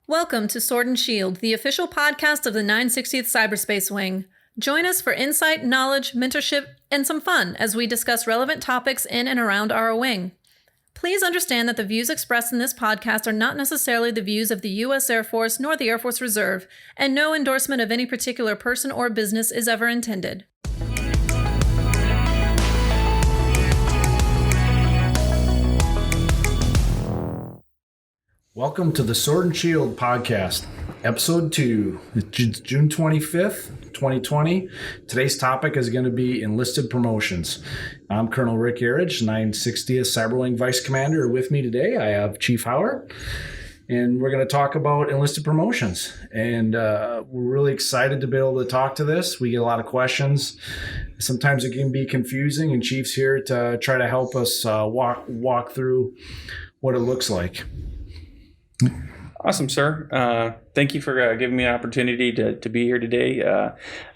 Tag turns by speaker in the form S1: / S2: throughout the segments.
S1: Welcome to Sword and Shield, the official podcast of the 960th Cyberspace Wing. Join us for insight, knowledge, mentorship, and some fun as we discuss relevant topics in and around our wing. Please understand that the views expressed in this podcast are not necessarily the views of the U.S. Air Force nor the Air Force Reserve, and no endorsement of any particular person or business is ever intended.
S2: Welcome to the Sword and Shield podcast, episode 2. It's June 25th, 2020. Today's topic is going to be enlisted promotions. I'm Colonel Rick Erredge, 960th Cyber Wing Vice Commander. With me today, I have Chief Howard, and we're going to talk about enlisted promotions. And we're really excited to be able to talk to this. We get a lot of questions. Sometimes it can be confusing, and Chief's here to try to help us walk through what it looks like.
S3: Awesome, sir. Thank you for giving me an opportunity to be here today.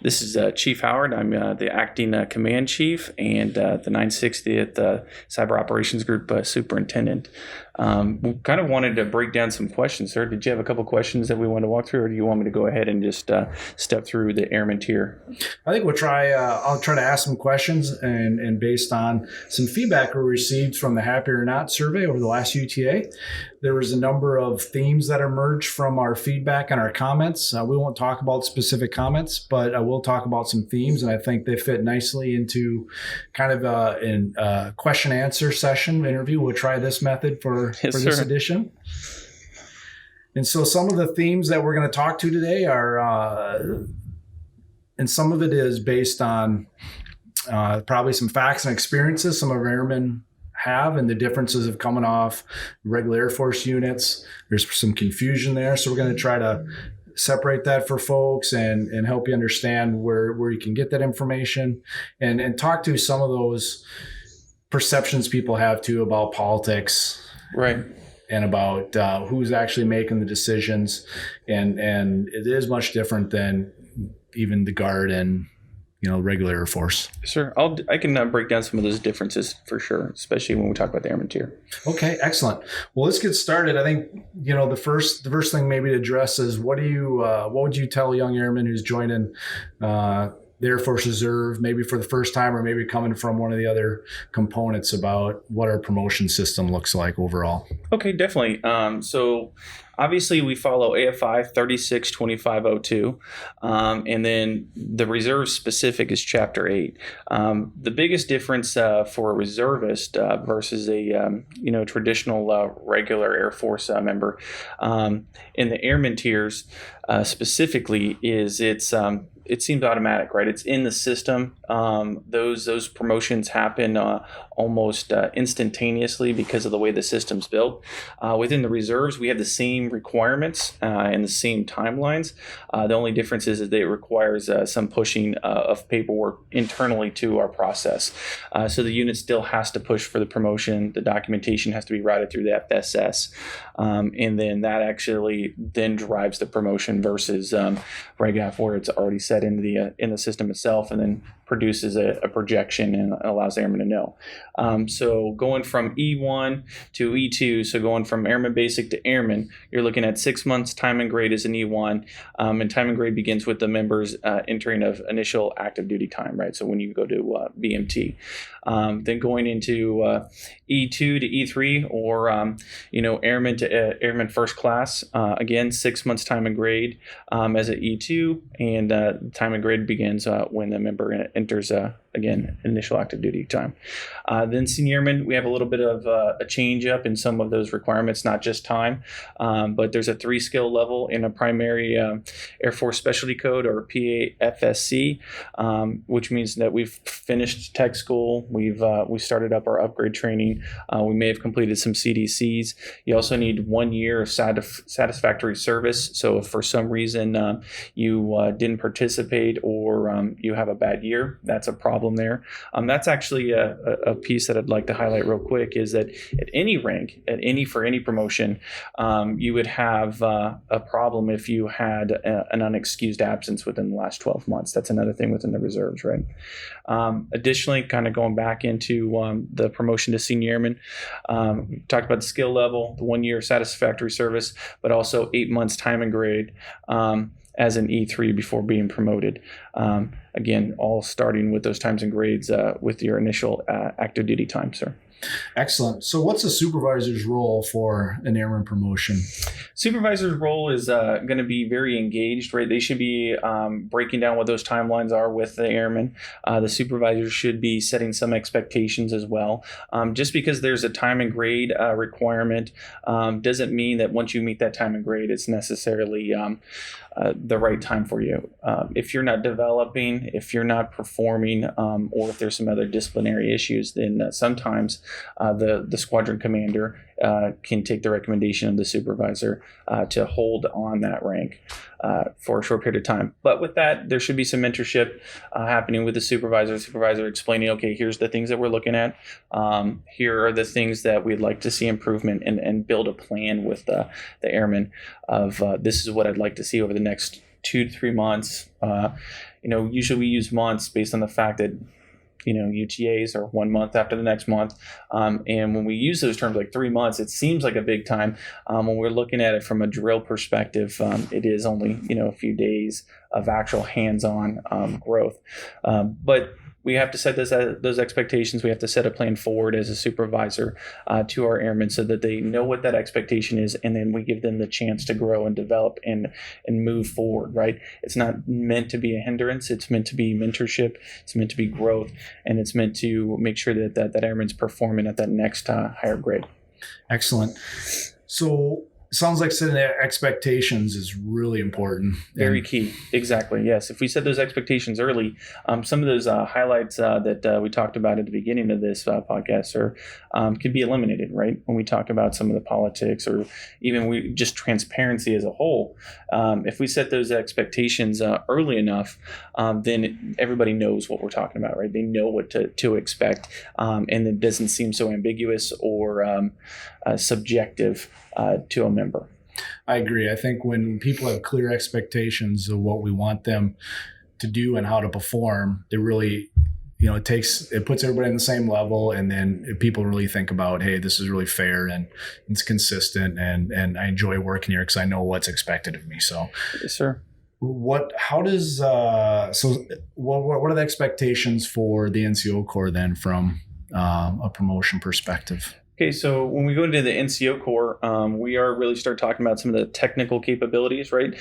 S3: This is Chief Howard. I'm the acting command chief and the 960th Cyber Operations Group superintendent. We kind of wanted to break down some questions, sir. Did you have a couple questions that we want to walk through, or do you want me to go ahead and just step through the airman tier?
S2: I think we'll try. I'll try to ask some questions, and based on some feedback we received from the Happy or Not survey over the last UTA, there was a number of themes that emerged from our feedback and our comments. We won't talk about specific comments, but I will talk about some themes, and I think they fit nicely into kind of a question answer session interview. We'll try this method for this edition. And so some of the themes that we're going to talk to today are, and some of it is based on probably some facts and experiences some of our airmen have and the differences of coming off regular Air Force units. There's some confusion there. So we're going to try to separate that for folks and help you understand where you can get that information and talk to some of those perceptions people have too about politics.
S3: Right.
S2: And about who's actually making the decisions. And it is much different than even the Guard and regular Air Force.
S3: Sure. I can break down some of those differences for sure, especially when we talk about the airman tier.
S2: Okay, excellent. Well, let's get started. I think, the first thing maybe to address is what would you tell a young airman who's joining the Air Force Reserve, maybe for the first time or maybe coming from one of the other components, about what our promotion system looks like overall?
S3: Okay, definitely. So obviously we follow AFI 362502, and then the reserve specific is Chapter 8. The biggest difference for a reservist versus a traditional regular Air Force member in the airman tiers specifically is it seems automatic, right? It's in the system. Those promotions happen almost instantaneously because of the way the system's built. Within the reserves, we have the same requirements and the same timelines. The only difference is that it requires some pushing of paperwork internally to our process. So the unit still has to push for the promotion. The documentation has to be routed through the FSS. And then that actually then drives the promotion versus RegAF, where it's already set in the system itself and then produces a projection and allows the airman to know. So going from E1 to E2, so going from Airman Basic to Airman, you're looking at 6 months time and grade as an E1, and time and grade begins with the members entering of initial active duty time, right? So when you go to BMT. Then going into E2 to E3 or Airman to Airman First Class, again 6 months time and grade as an E2, and time and grade begins when the member enters again initial active duty time. Then Senior Airman, we have a little bit of a change up in some of those requirements, not just time, but there's a 3 skill level in a primary Air Force Specialty Code, or PAFSC, which means that we've finished tech school, we started up our upgrade training, we may have completed some CDCs. You also need 1 year of satisfactory service. So if for some reason you didn't participate or you have a bad year, that's a problem problem there. That's actually a piece that I'd like to highlight real quick, is that at any rank, for any promotion, you would have a problem if you had an unexcused absence within the last 12 months. That's another thing within the reserves, right? Additionally, kind of going back into the promotion to senior airman, we talked about the skill level, the 1 year satisfactory service, but also 8 months time and grade as an E3 before being promoted. Again, all starting with those times and grades with your initial active duty time, sir.
S2: Excellent. So what's a supervisor's role for an airman promotion?
S3: Supervisor's role is going to be very engaged, right? They should be breaking down what those timelines are with the airmen. The supervisor should be setting some expectations as well. Just because there's a time and grade requirement doesn't mean that once you meet that time and grade, it's necessarily the right time for you. If you're not developing, if you're not performing, or if there's some other disciplinary issues, then sometimes the squadron commander can take the recommendation of the supervisor to hold on that rank for a short period of time. But with that, there should be some mentorship happening with the supervisor explaining, okay, here's the things that we're looking at. Here are the things that we'd like to see improvement, and build a plan with the airmen of this is what I'd like to see over the next 2 to 3 months. Usually we use months based on the fact that UTAs are 1 month after the next month. And when we use those terms like 3 months, it seems like a big time. When we're looking at it from a drill perspective, it is only, a few days of actual hands-on growth. But we have to set those expectations. We have to set a plan forward as a supervisor to our airmen so that they know what that expectation is, and then we give them the chance to grow and develop and move forward, right? It's not meant to be a hindrance. It's meant to be mentorship. It's meant to be growth, and it's meant to make sure that airman's performing at that next higher grade.
S2: Excellent. So sounds like setting expectations is really important.
S3: Very key. Exactly. Yes. If we set those expectations early, some of those highlights that we talked about at the beginning of this podcast could be eliminated, right? When we talk about some of the politics, or even just transparency as a whole. If we set those expectations early enough, then everybody knows what we're talking about, right? They know what to expect, and it doesn't seem so ambiguous or subjective to a member.
S2: I agree. I think when people have clear expectations of what we want them to do and how to perform, it really, it puts everybody on the same level, and then people really think about, hey, this is really fair and it's consistent, and I enjoy working here because I know what's expected of me. So,
S3: yes, sir.
S2: What are the expectations for the NCO Corps then from a promotion perspective?
S3: Okay, so when we go into the NCO Corps, we are really start talking about some of the technical capabilities, right?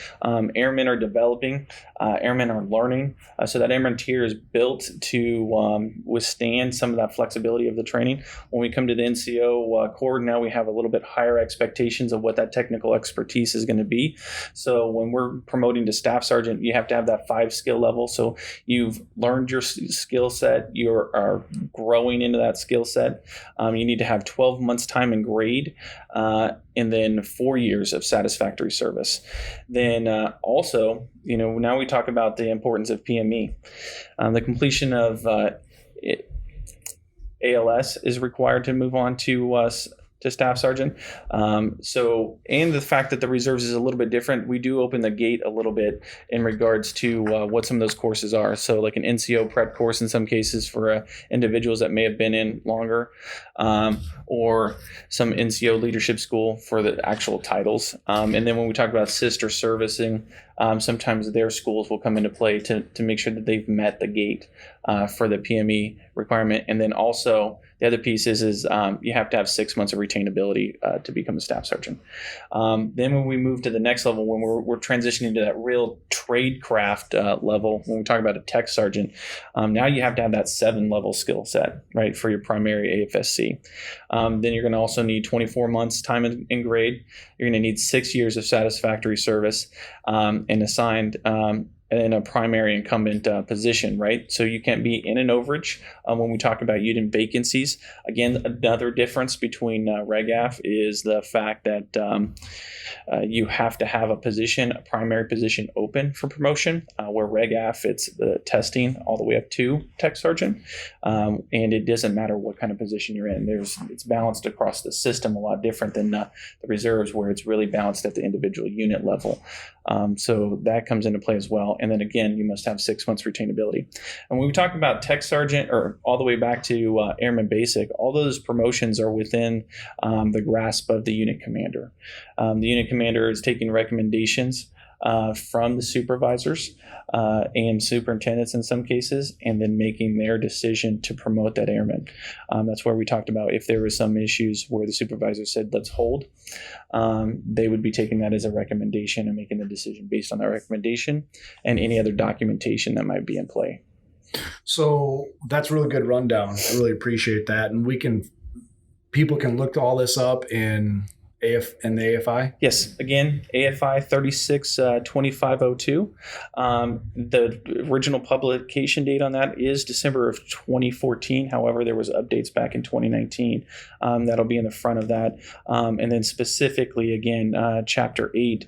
S3: Airmen are developing, airmen are learning. So that airman tier is built to withstand some of that flexibility of the training. When we come to the NCO Corps, now we have a little bit higher expectations of what that technical expertise is going to be. So when we're promoting to staff sergeant, you have to have that 5 skill level. So you've learned your skill set, you are growing into that skill set. You need to have 12 months time and grade, and then 4 years of satisfactory service. Then also, now we talk about the importance of PME. The completion of ALS is required to move on to staff sergeant. And the fact that the reserves is a little bit different, we do open the gate a little bit in regards to what some of those courses are. So like an NCO prep course in some cases for individuals that may have been in longer, or some NCO leadership school for the actual titles. And then when we talk about sister servicing, sometimes their schools will come into play to make sure that they've met the gate for the PME requirement. And then also the other piece is you have to have 6 months of retainability to become a staff sergeant. Then when we move to the next level, when we're transitioning to that real trade craft level, when we talk about a tech sergeant, now you have to have that 7-level skill set, right, for your primary AFSC. Then you're going to also need 24 months time in grade. You're going to need 6 years of satisfactory service and assigned in a primary incumbent position, right? So you can't be in an overage. When we talk about unit vacancies, again, another difference between RegAF is the fact that you have to have a primary position open for promotion, where RegAF, it's the testing all the way up to tech sergeant. And it doesn't matter what kind of position you're in. It's balanced across the system a lot different than the reserves, where it's really balanced at the individual unit level. So that comes into play as well. And then again, you must have 6 months retainability. And when we talk about tech sergeant or all the way back to airman basic, all those promotions are within the grasp of the unit commander. The unit commander is taking recommendations from the supervisors and superintendents in some cases, and then making their decision to promote that airman. That's where we talked about if there were some issues where the supervisor said, let's hold, they would be taking that as a recommendation and making the decision based on that recommendation and any other documentation that might be in play.
S2: So that's a really good rundown. I really appreciate that. And people can look all this up in the AFI?
S3: Yes. Again, AFI 362502. The original publication date on that is December of 2014. However, there was updates back in 2019. That'll be in the front of that. And then specifically, again, Chapter 8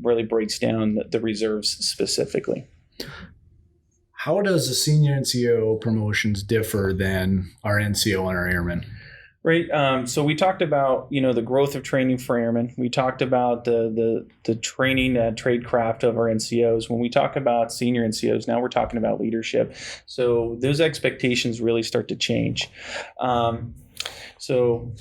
S3: really breaks down the reserves specifically.
S2: How does the senior NCO promotions differ than our NCO and our airmen?
S3: Right. So we talked about, the growth of training for airmen. We talked about the training tradecraft of our NCOs. When we talk about senior NCOs, now we're talking about leadership. So those expectations really start to change. So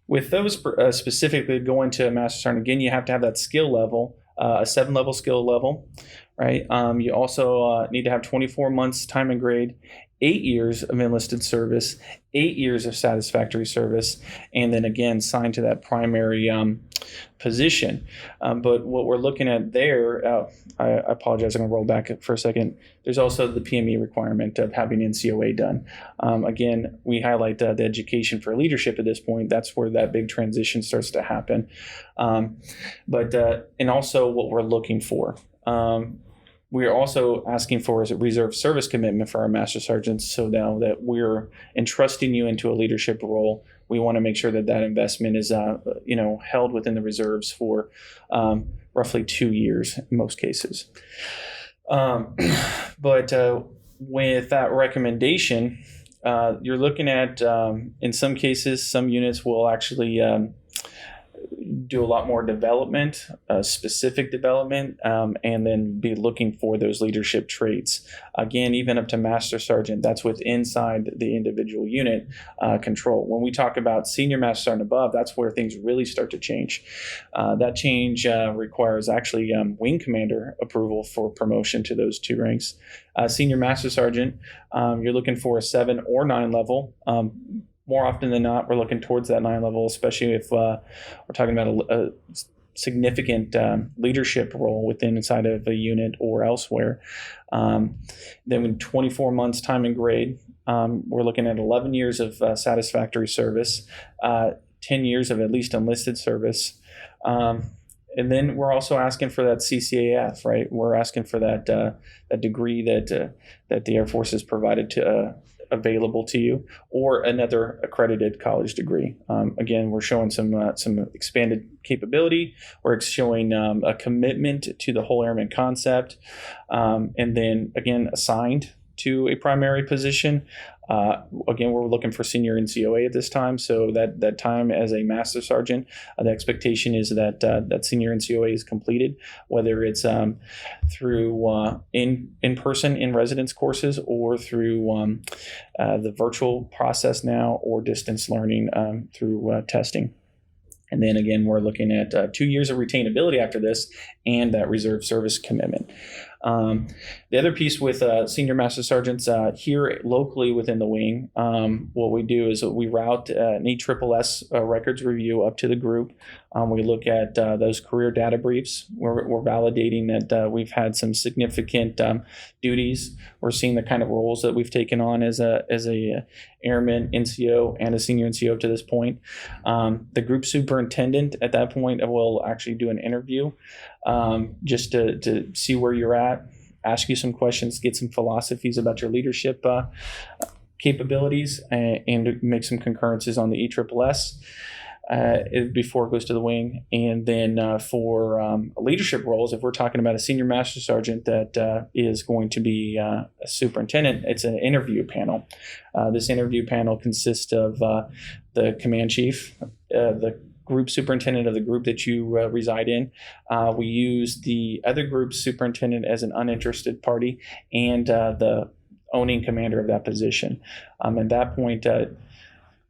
S3: with those specifically going to a Master Sergeant, again, you have to have that skill level, a 7-level skill level, right? You also need to have 24 months time and grade, 8 years of enlisted service, 8 years of satisfactory service, and then again signed to that primary position. But what we're looking at there, I apologize, I'm going to roll back for a second. There's also the PME requirement of having NCOA done. Again, we highlight the education for leadership at this point. That's where that big transition starts to happen. And also what we're looking for. We are also asking for a reserve service commitment for our Master Sergeants. So now that we're entrusting you into a leadership role, we want to make sure that that investment is, held within the reserves for roughly 2 years in most cases. But with that recommendation, you're looking at, in some cases, some units will actually do a lot more development, specific development, and then be looking for those leadership traits. Again, even up to Master Sergeant, that's inside the individual unit control. When we talk about Senior Master Sergeant above, that's where things really start to change. That change requires actually wing commander approval for promotion to those 2 ranks. Senior Master Sergeant, you're looking for a 7 or 9 level. More often than not, we're looking towards that 9 level, especially if we're talking about a significant leadership role inside of a unit or elsewhere. Then with 24 months time and grade, we're looking at 11 years of satisfactory service, 10 years of at least enlisted service. And then we're also asking for that CCAF, right? We're asking for that degree that the Air Force has provided available to you, or another accredited college degree. Again, we're showing some expanded capability. We're showing a commitment to the whole airman concept, and then again assigned to a primary position. Again, we're looking for senior NCOA at this time, so that time as a Master Sergeant, the expectation is that that senior NCOA is completed, whether it's through in-person in-residence courses or through the virtual process now, or distance learning through testing. And then again, we're looking at 2 years of retainability after this and that reserve service commitment. The other piece with senior master sergeants here locally within the wing, what we do is we route an ESSS records review up to the group. We look at those career data briefs. We're validating that we've had some significant duties. We're seeing the kind of roles that we've taken on as a airman, NCO, and a senior NCO to this point. The group superintendent at that point will actually do an interview just to see where you're at. ask you some questions, get some philosophies about your leadership capabilities, and make some concurrences on the ESSS before it goes to the wing. And then for leadership roles, if we're talking about a senior master sergeant that is going to be a superintendent, it's an interview panel. This interview panel consists of the command chief, the group superintendent of the group that you reside in. We use the other group superintendent as an uninterested party, and the owning commander of that position. At that point,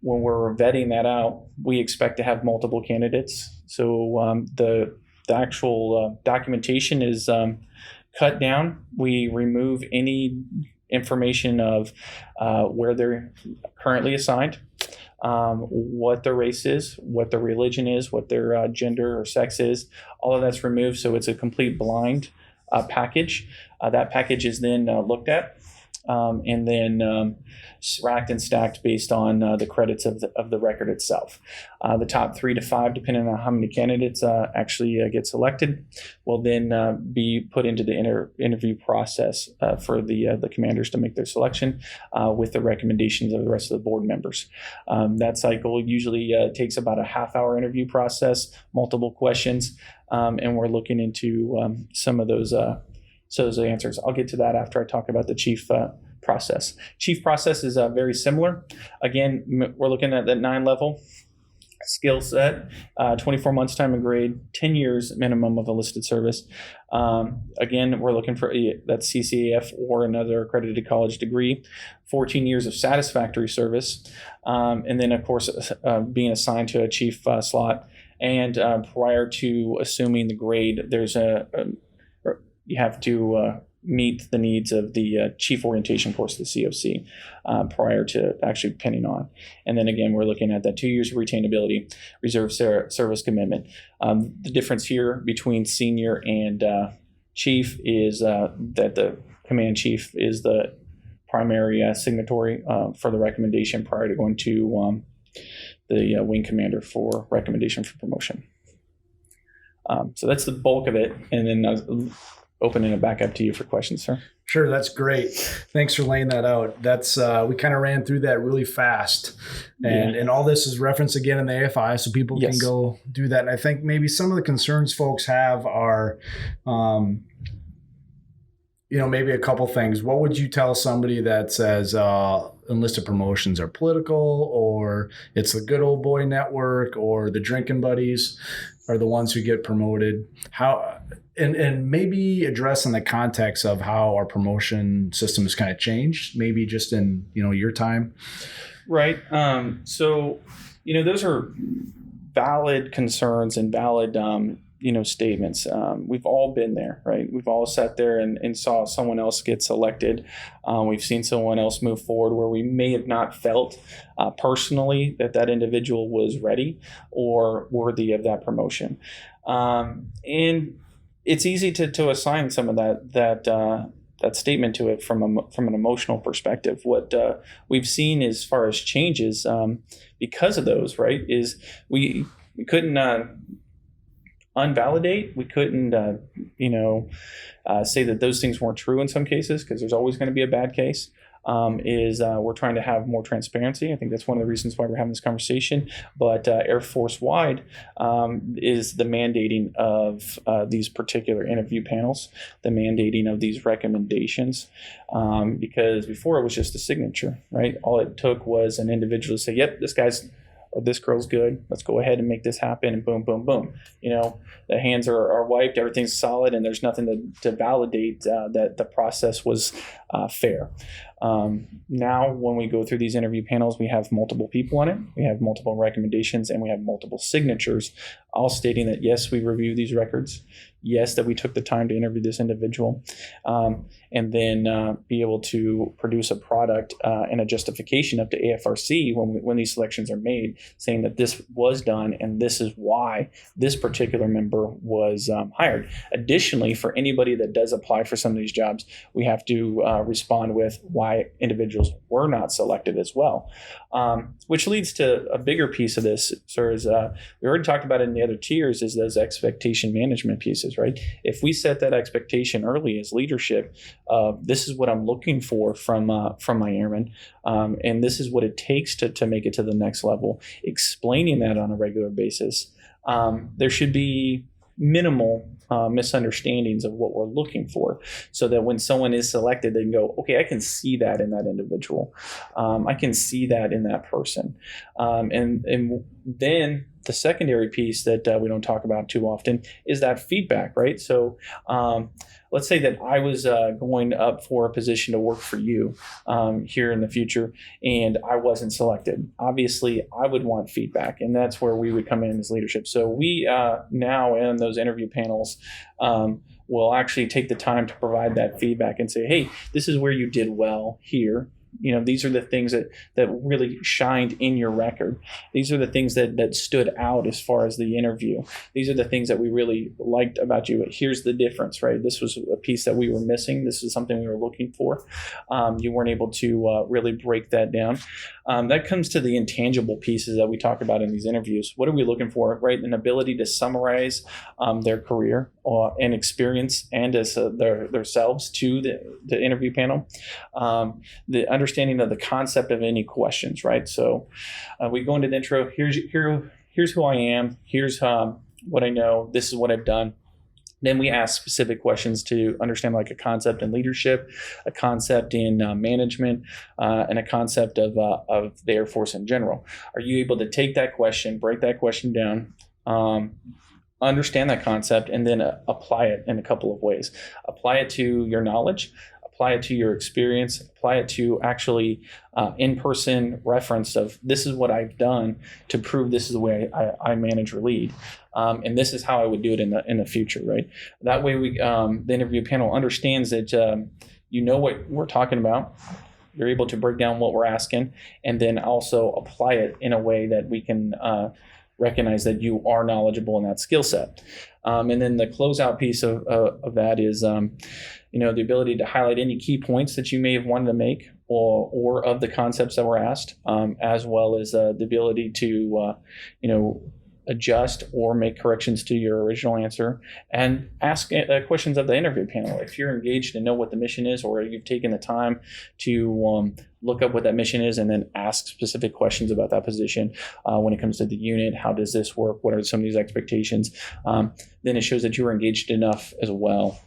S3: when we're vetting that out, we expect to have multiple candidates. So the actual documentation is cut down. We remove any information of where they're currently assigned, what their race is, what their religion is, what their gender or sex is. All of that's removed, so it's a complete blind package. That package is then looked at and then racked and stacked based on the credits of the record itself. The top 3 to 5, depending on how many candidates actually get selected, will then be put into the interview process for the commanders to make their selection with the recommendations of the rest of the board members. That cycle usually takes about a half-hour interview process, multiple questions, and we're looking into some of those answers. I'll get to that after I talk about the chief process. Chief process is very similar. Again, we're looking at that 9-level skill set, 24 months time and grade, 10 years minimum of enlisted service. Again, we're looking for that CCAF or another accredited college degree, 14 years of satisfactory service, and then, of course, being assigned to a chief slot. And prior to assuming the grade, there's you have to meet the needs of the chief orientation course, the COC, prior to actually pinning on. And then again, we're looking at that 2 years of retainability, reserve service commitment. The difference here between senior and chief is that the command chief is the primary signatory for the recommendation prior to going to the wing commander for recommendation for promotion. So that's the bulk of it. And then opening it back up to you for questions, sir.
S2: Sure, that's great. Thanks for laying that out. That's we kind of ran through that really fast, and all this is referenced again in the AFI, so people can go do that. And I think maybe some of the concerns folks have are, maybe a couple things. What would you tell somebody that says enlisted promotions are political, or it's the good old boy network, or the drinking buddies are the ones who get promoted? How? And maybe address in the context of how our promotion system has kind of changed, maybe just in, your time.
S3: Right. So, those are valid concerns and valid, statements. We've all been there, right? We've all sat there and saw someone else get selected. We've seen someone else move forward where we may have not felt personally that individual was ready or worthy of that promotion. And it's easy to assign some of that statement to it from an emotional perspective. What we've seen as far as changes because of those, right, is we couldn't unvalidate. We couldn't say that those things weren't true in some cases, because there's always going to be a bad case. We're trying to have more transparency. I think that's one of the reasons why we're having this conversation. But Air Force wide is the mandating of these particular interview panels, the mandating of these recommendations, because before it was just a signature, right? All it took was an individual to say, "Yep, this guy's or this girl's good. Let's go ahead and make this happen." And boom, boom, boom. The hands are wiped. Everything's solid, and there's nothing to validate that the process was fair. Now, when we go through these interview panels, we have multiple people on it. We have multiple recommendations, and we have multiple signatures, all stating that, yes, we reviewed these records. Yes, that we took the time to interview this individual, and then be able to produce a product and a justification up to AFRC when these selections are made, saying that this was done and this is why this particular member was hired. Additionally, for anybody that does apply for some of these jobs, we have to respond with why why individuals were not selected as well. Which leads to a bigger piece of this, sir, is we already talked about it in the other tiers, is those expectation management pieces, right? If we set that expectation early as leadership, this is what I'm looking for from my airmen, and this is what it takes to make it to the next level, explaining that on a regular basis. There should be minimal misunderstandings of what we're looking for, so that when someone is selected, they can go, okay, I can see that in that individual. I can see that in that person. And then the secondary piece that we don't talk about too often is that feedback, right? So let's say that I was going up for a position to work for you here in the future, and I wasn't selected. Obviously, I would want feedback, and that's where we would come in as leadership. So we now in those interview panels will actually take the time to provide that feedback and say, hey, this is where you did well here. These are the things that really shined in your record. These are the things that stood out as far as the interview. These are the things that we really liked about you. Here's the difference, right? This was a piece that we were missing. This is something we were looking for. You weren't able to really break that down. That comes to the intangible pieces that we talk about in these interviews. What are we looking for, right? An ability to summarize their career and experience and as themselves to the interview panel. The understanding of the concept of any questions, right? So we go into the intro. Here's who I am. Here's what I know. This is what I've done. Then we ask specific questions to understand like a concept in leadership, a concept in management, and a concept of the Air Force in general. Are you able to take that question, break that question down, understand that concept, and then apply it in a couple of ways? Apply it to your knowledge, apply it to your experience, apply it to actually in-person reference of this is what I've done to prove this is the way I manage or lead. And this is how I would do it in the future, right? That way the interview panel understands that you know what we're talking about. You're able to break down what we're asking and then also apply it in a way that we can recognize that you are knowledgeable in that skill set. And then the closeout piece of that is the ability to highlight any key points that you may have wanted to make or of the concepts that were asked, as well as the ability to adjust or make corrections to your original answer and ask questions of the interview panel. If you're engaged and know what the mission is, or you've taken the time to look up what that mission is and then ask specific questions about that position when it comes to the unit, how does this work? What are some of these expectations? Then it shows that you were engaged enough as well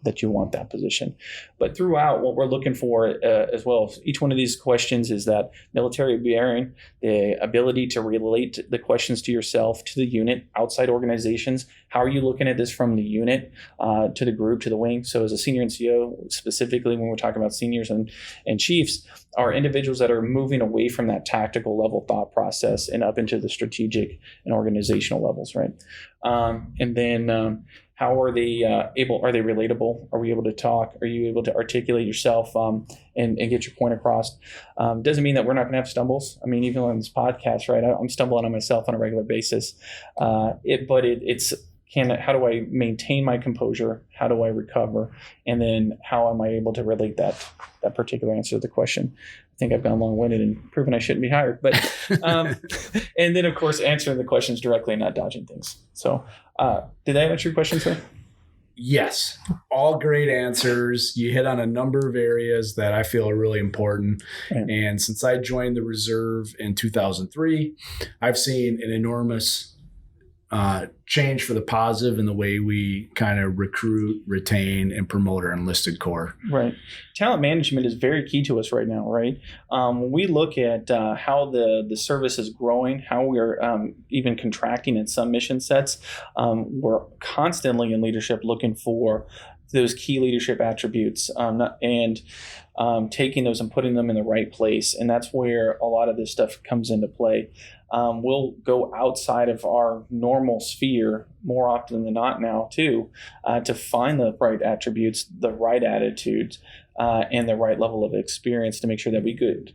S3: that you want that position. But throughout, what we're looking for as well, each one of these questions is that military bearing, the ability to relate the questions to yourself, to the unit, outside organizations. How are you looking at this from the unit to the group, to the wing? So as a senior NCO, specifically when we're talking about seniors and chiefs, are individuals that are moving away from that tactical level thought process and up into the strategic and organizational levels, right? And then how are they are they relatable? Are we able to talk? Are you able to articulate yourself and get your point across? Doesn't mean that we're not going to have stumbles. I mean, even on this podcast, right? I'm stumbling on myself on a regular basis. It's how do I maintain my composure? How do I recover? And then how am I able to relate that particular answer to the question? I think I've gone long-winded and proven I shouldn't be hired. But and then, of course, answering the questions directly and not dodging things. So did that answer your question, sir?
S2: Yes. All great answers. You hit on a number of areas that I feel are really important. Yeah. And since I joined the reserve in 2003, I've seen an enormous change for the positive in the way we kind of recruit, retain, and promote our enlisted corps.
S3: Right. Talent management is very key to us right now, right? When we look at how the service is growing, how we're even contracting in some mission sets, we're constantly in leadership looking for those key leadership attributes and taking those and putting them in the right place. And that's where a lot of this stuff comes into play. We'll go outside of our normal sphere more often than not now too, to find the right attributes, the right attitudes, and the right level of experience to make sure that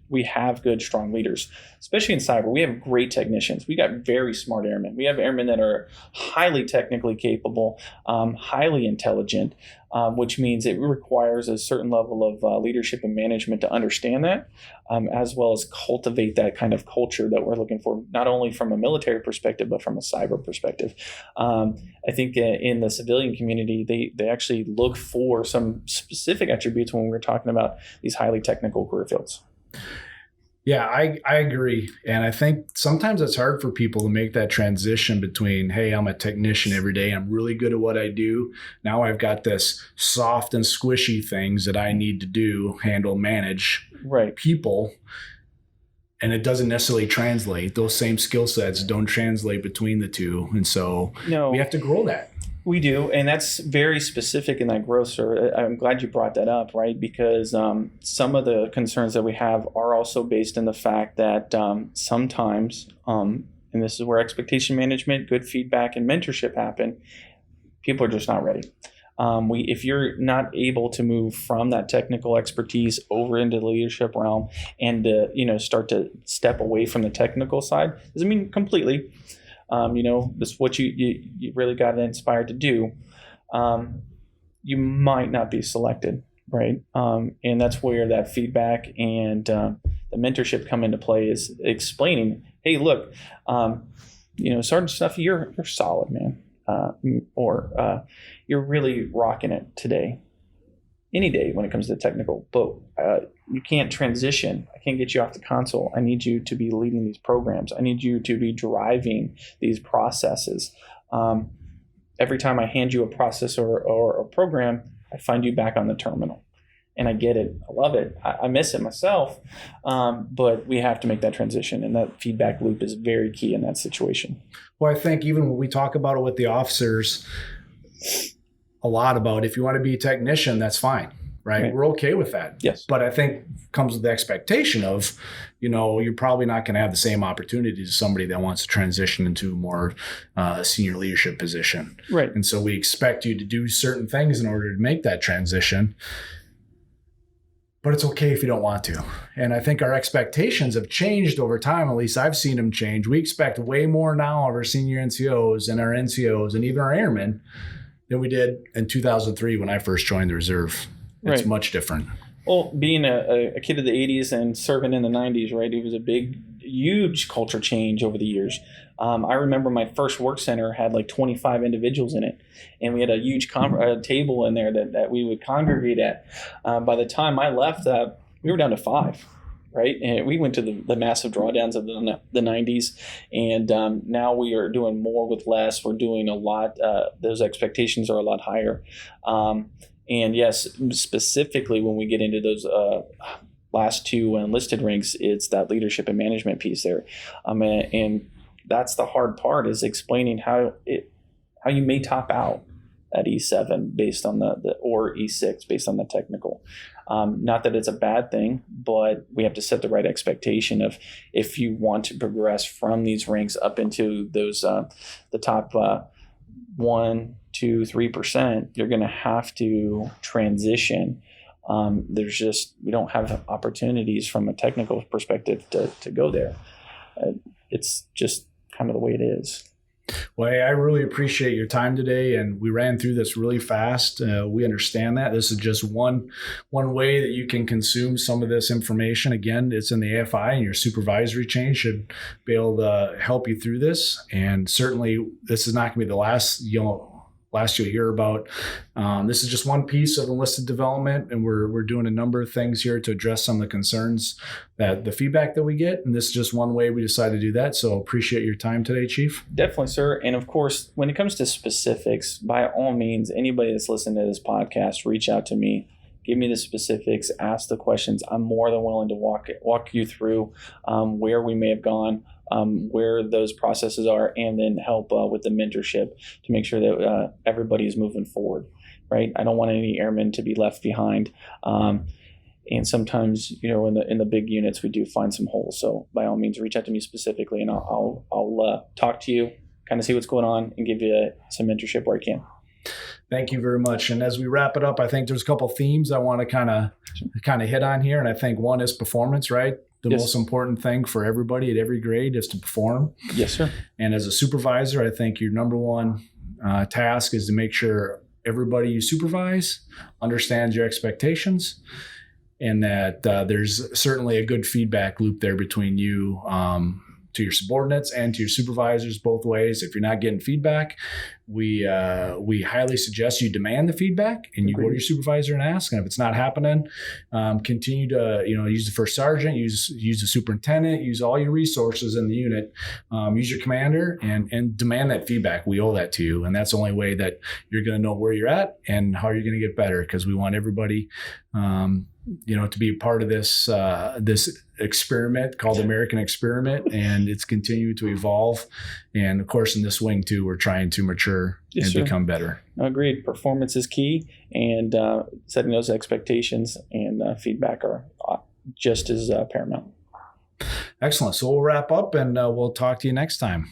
S3: we have good, strong leaders. Especially in cyber, we have great technicians. We got very smart airmen. We have airmen that are highly technically capable, highly intelligent, which means it requires a certain level of leadership and management to understand that, as well as cultivate that kind of culture that we're looking for, not only from a military perspective, but from a cyber perspective. I think in the civilian community, they actually look for some specific attributes when we're talking about these highly technical career fields.
S2: Yeah, I agree. And I think sometimes it's hard for people to make that transition between, hey, I'm a technician every day. I'm really good at what I do. Now I've got this soft and squishy things that I need to do, handle, manage people. And it doesn't necessarily translate. Those same skill sets don't translate between the two. And so we have to grow that.
S3: We do, and that's very specific in that growth, sir. I'm glad you brought that up, right? Because some of the concerns that we have are also based in the fact that sometimes, and this is where expectation management, good feedback, and mentorship happen, people are just not ready. If you're not able to move from that technical expertise over into the leadership realm and start to step away from the technical side, doesn't mean completely. This is what you really got inspired to do. You might not be selected, right? And that's where that feedback and the mentorship come into play, is explaining, hey, look, Sergeant Snuffy, you're solid, man. Or you're really rocking it today, any day when it comes to technical, but you can't transition. I can't get you off the console. I need you to be leading these programs. I need you to be driving these processes. Every time I hand you a process or a program, I find you back on the terminal. And I get it. I love it. I miss it myself. But we have to make that transition. And that feedback loop is very key in that situation.
S2: Well, I think even when we talk about it with the officers a lot about, if you want to be a technician, that's fine, right? We're okay with that.
S3: Yes.
S2: But I think comes with the expectation of, you're probably not going to have the same opportunity as somebody that wants to transition into a more senior leadership position.
S3: Right.
S2: And so we expect you to do certain things in order to make that transition. But it's okay if you don't want to. And I think our expectations have changed over time. At least I've seen them change. We expect way more now of our senior NCOs and our NCOs and even our airmen than we did in 2003 when I first joined the reserve. It's much different.
S3: Well, being a kid of the 80s and serving in the 90s, right, it was a huge culture change over the years. I remember my first work center had like 25 individuals in it, and we had a huge table in there that we would congregate at. By the time I left, we were down to 5, right? And we went to the massive drawdowns of the 90s, and now we are doing more with less. We're doing a lot. Those expectations are a lot higher. And yes, specifically when we get into those last 2 enlisted ranks, it's that leadership and management piece there. And that's the hard part, is explaining how you may top out at E7 based on or E6 based on the technical. Not that it's a bad thing, but we have to set the right expectation of, if you want to progress from these ranks up into those the top 1, 2, 3%, you're going to have to transition. We don't have opportunities from a technical perspective to go there. It's just kind of the way it is.
S2: Well, I really appreciate your time today, and we ran through this really fast. We understand that this is just one way that you can consume some of this information. Again, it's in the AFI, and your supervisory chain should be able to help you through this. And certainly, this is not going to be the last you'll hear about. This is just one piece of enlisted development, and we're doing a number of things here to address some of the concerns, that the feedback that we get, and this is just one way we decided to do that. So appreciate your time today, Chief.
S3: Definitely, sir. And of course, when it comes to specifics, by all means, anybody that's listening to this podcast, reach out to me. Give me the specifics, ask the questions. I'm more than willing to walk you through where we may have gone, where those processes are, and then help with the mentorship to make sure that everybody is moving forward, right? I don't want any airmen to be left behind. And sometimes, in the big units, we do find some holes. So by all means, reach out to me specifically, and I'll talk to you, kind of see what's going on, and give you some mentorship where I can.
S2: Thank you very much. And as we wrap it up, I think there's a couple themes I want to kind of hit on here. And I think one is performance, right? The most important thing for everybody at every grade is to perform.
S3: Yes, sir.
S2: And as a supervisor, I think your number one task is to make sure everybody you supervise understands your expectations, and that there's certainly a good feedback loop there between you to your subordinates and to your supervisors both ways. If you're not getting feedback, we highly suggest you demand the feedback and you go to your supervisor and ask. And if it's not happening, continue to use the first sergeant, use the superintendent, use all your resources in the unit, use your commander, and demand that feedback. We owe that to you, and that's the only way that you're going to know where you're at and how you're going to get better, because we want everybody to be a part of this experiment called the American Experiment, and it's continuing to evolve. And of course, in this wing too, we're trying to mature and become better.
S3: Agreed. Performance is key, and setting those expectations and feedback are just as paramount.
S2: Excellent. So we'll wrap up, and we'll talk to you next time.